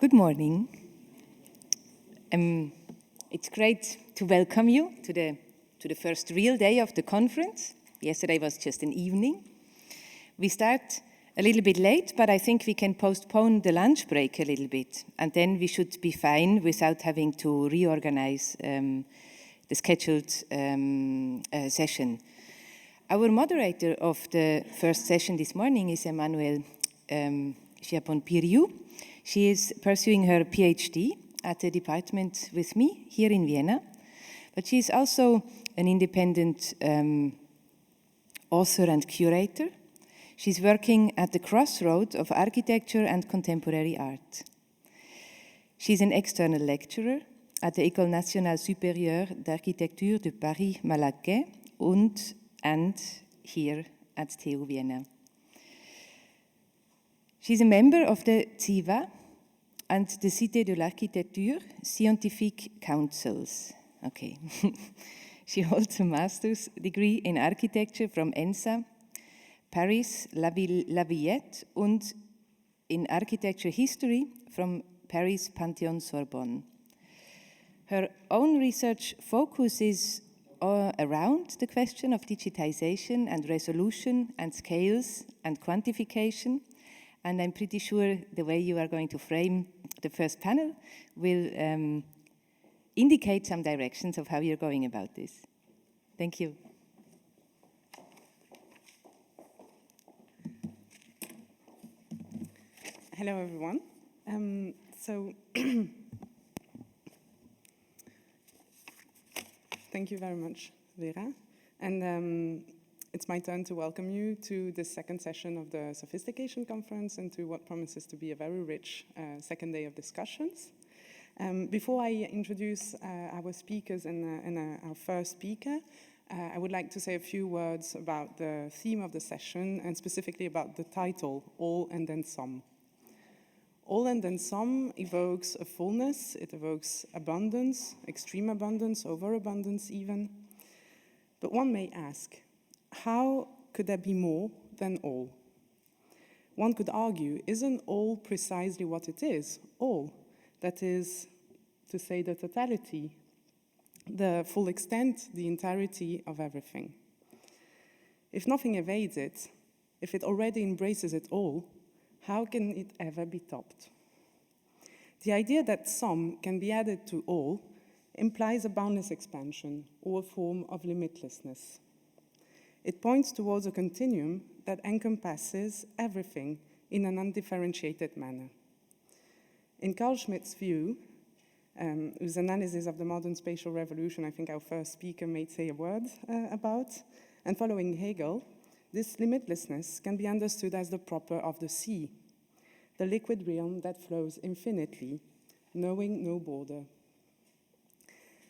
Good morning. It's great to welcome you to the first real day of the conference. Yesterday was just an evening. We start a little bit late, but I think we can postpone the lunch break a little bit, and then we should be fine without having to reorganize the scheduled session. Our moderator of the first session this morning is Emmanuelle Chiappone-Piriou. She is pursuing her PhD at the department with me here in Vienna, but she is also an independent author and curator. She's working at the crossroad of architecture and contemporary art. She's an external lecturer at the École Nationale Supérieure d'Architecture de Paris-Malaquais and here at TU Vienna. She's a member of the CIVA and the Cité de l'Architecture Scientific Councils. Okay. She holds a master's degree in architecture from ENSA, Paris La Villette, and in architecture history from Paris Panthéon-Sorbonne. Her own research focuses around the question of digitization and resolution and scales and quantification. And I'm pretty sure the way you are going to frame the first panel will indicate some directions of how you're going about this. Thank you. Hello, everyone. Thank you very much, Vera. And it's my turn to welcome you to the second session of the Sophistication Conference and to what promises to be a very rich second day of discussions. Before I introduce our speakers and our first speaker, I would like to say a few words about the theme of the session and specifically about the title, All and Then Some. All and Then Some evokes a fullness, it evokes abundance, extreme abundance, overabundance even. But one may ask, how could there be more than all? One could argue, isn't all precisely what it is? All. That is to say the totality, the full extent, the entirety of everything. If nothing evades it, if it already embraces it all, how can it ever be topped? The idea that some can be added to all implies a boundless expansion or a form of limitlessness. It points towards a continuum that encompasses everything in an undifferentiated manner. In Carl Schmitt's view, whose analysis of the modern spatial revolution I think our first speaker may say a word about, and following Hegel, this limitlessness can be understood as the proper of the sea, the liquid realm that flows infinitely, knowing no border.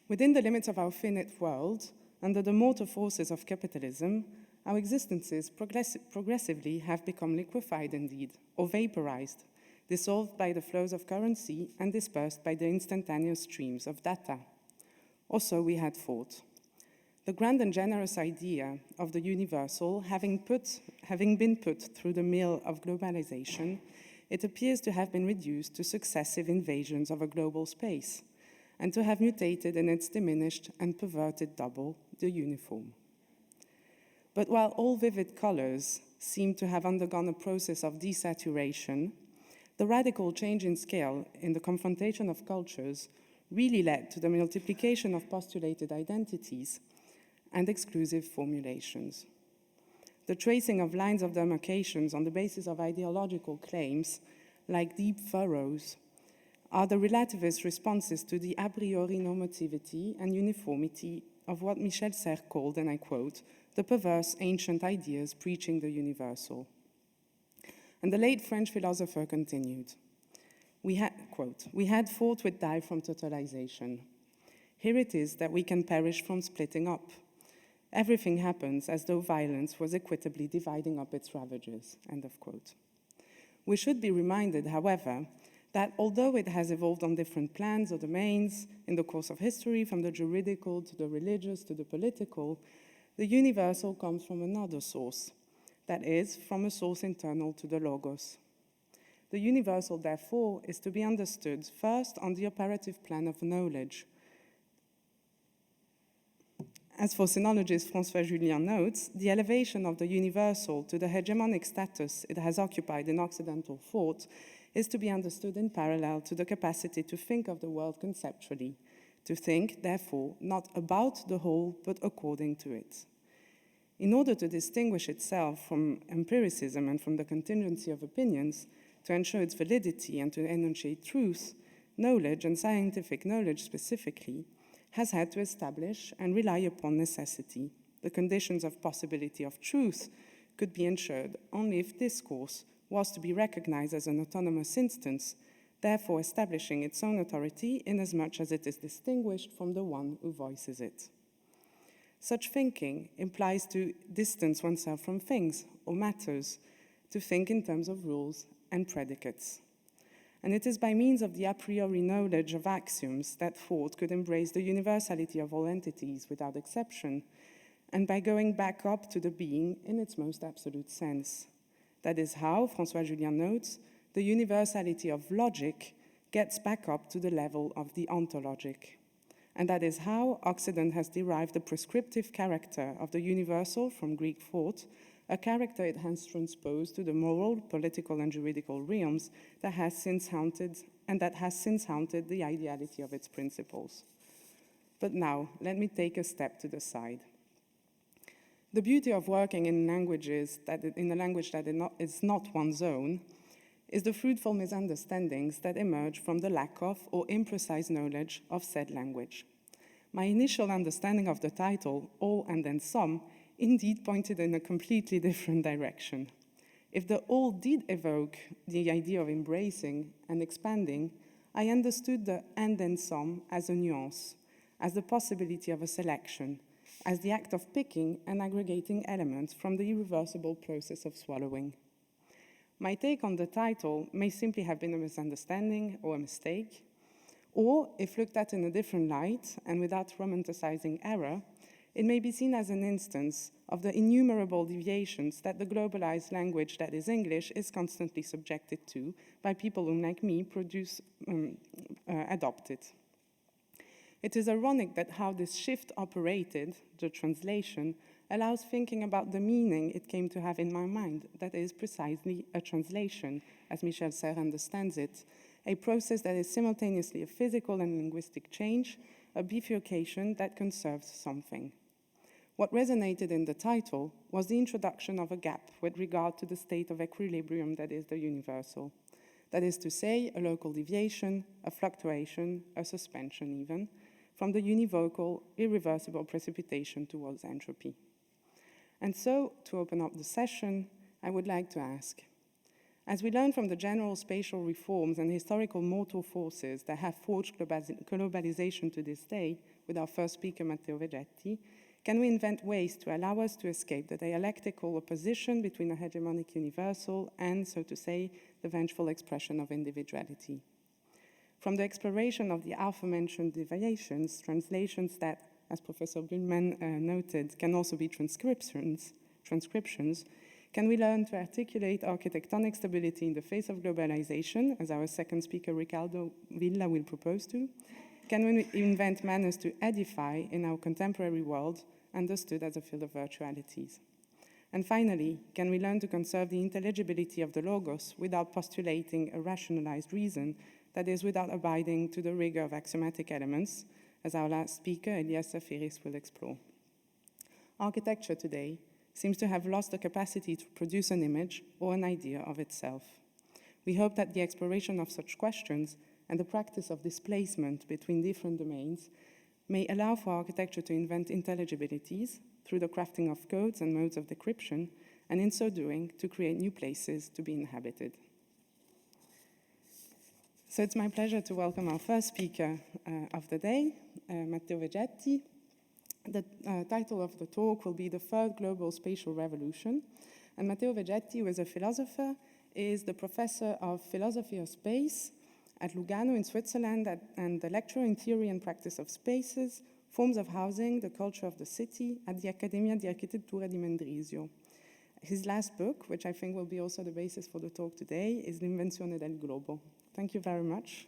Within the limits of our finite world, under the motor forces of capitalism, our existences progressively have become liquefied indeed, or vaporized, dissolved by the flows of currency and dispersed by the instantaneous streams of data. Or so we had thought. The grand and generous idea of the universal having been put through the mill of globalization, it appears to have been reduced to successive invasions of a global space, and to have mutated in its diminished and perverted double, the uniform. But while all vivid colors seem to have undergone a process of desaturation, the radical change in scale in the confrontation of cultures really led to the multiplication of postulated identities and exclusive formulations. The tracing of lines of demarcations on the basis of ideological claims, like deep furrows, are the relativist responses to the a priori normativity and uniformity of what Michel Serres called, and I quote, the perverse ancient ideas preaching the universal. And the late French philosopher continued, we had fought with die from totalization. Here it is that we can perish from splitting up. Everything happens as though violence was equitably dividing up its ravages, end of quote. We should be reminded, however, that although it has evolved on different plans or domains in the course of history, from the juridical to the religious to the political, the universal comes from another source, that is, from a source internal to the logos. The universal, therefore, is to be understood first on the operative plan of knowledge. As for sinologist François Julien notes, the elevation of the universal to the hegemonic status it has occupied in Occidental thought is to be understood in parallel to the capacity to think of the world conceptually, to think, therefore, not about the whole, but according to it. In order to distinguish itself from empiricism and from the contingency of opinions, to ensure its validity and to enunciate truth, knowledge, and scientific knowledge specifically, has had to establish and rely upon necessity. The conditions of possibility of truth could be ensured only if discourse was to be recognized as an autonomous instance, therefore establishing its own authority inasmuch as it is distinguished from the one who voices it. Such thinking implies to distance oneself from things or matters, to think in terms of rules and predicates. And it is by means of the a priori knowledge of axioms that thought could embrace the universality of all entities without exception, and by going back up to the being in its most absolute sense. That is how, François Julien notes, the universality of logic gets back up to the level of the ontologic. And that is how Occident has derived the prescriptive character of the universal from Greek thought, a character it has transposed to the moral, political, and juridical realms that has since haunted the ideality of its principles. But now, let me take a step to the side. The beauty of working in a language that is not one's own is the fruitful misunderstandings that emerge from the lack of or imprecise knowledge of said language. My initial understanding of the title, All and Then Some, indeed pointed in a completely different direction. If the all did evoke the idea of embracing and expanding, I understood the and then some as a nuance, as the possibility of a selection, as the act of picking and aggregating elements from the irreversible process of swallowing. My take on the title may simply have been a misunderstanding or a mistake, or, if looked at in a different light and without romanticizing error, it may be seen as an instance of the innumerable deviations that the globalized language that is English is constantly subjected to by people who, like me, adopt it. It is ironic that how this shift operated, the translation, allows thinking about the meaning it came to have in my mind, that is precisely a translation, as Michel Serres understands it, a process that is simultaneously a physical and linguistic change, a bifurcation that conserves something. What resonated in the title was the introduction of a gap with regard to the state of equilibrium that is the universal. That is to say, a local deviation, a fluctuation, a suspension even, from the univocal, irreversible precipitation towards entropy. And so, to open up the session, I would like to ask, as we learn from the general spatial reforms and historical motor forces that have forged globalization to this day, with our first speaker, Matteo Vegetti, can we invent ways to allow us to escape the dialectical opposition between a hegemonic universal and, so to say, the vengeful expression of individuality? From the exploration of the aforementioned deviations, translations that, as Professor Buhlmann noted, can also be transcriptions, can we learn to articulate architectonic stability in the face of globalization, as our second speaker, Ricardo Villa, will propose to? Can we invent manners to edify in our contemporary world, understood as a field of virtualities? And finally, can we learn to conserve the intelligibility of the logos without postulating a rationalized reason, that is, without abiding to the rigor of axiomatic elements, as our last speaker, Elias Safiris, will explore? Architecture today seems to have lost the capacity to produce an image or an idea of itself. We hope that the exploration of such questions and the practice of displacement between different domains may allow for architecture to invent intelligibilities through the crafting of codes and modes of decryption, and in so doing, to create new places to be inhabited. So it's my pleasure to welcome our first speaker of the day, Matteo Vegetti. The title of the talk will be The Third Global Spatial Revolution. And Matteo Vegetti, who is a philosopher, is the professor of philosophy of space at Lugano in Switzerland and the lecturer in theory and practice of spaces, forms of housing, the culture of the city at the Accademia di Architettura di Mendrisio. His last book, which I think will be also the basis for the talk today, is L'Invenzione del Globo. Thank you very much.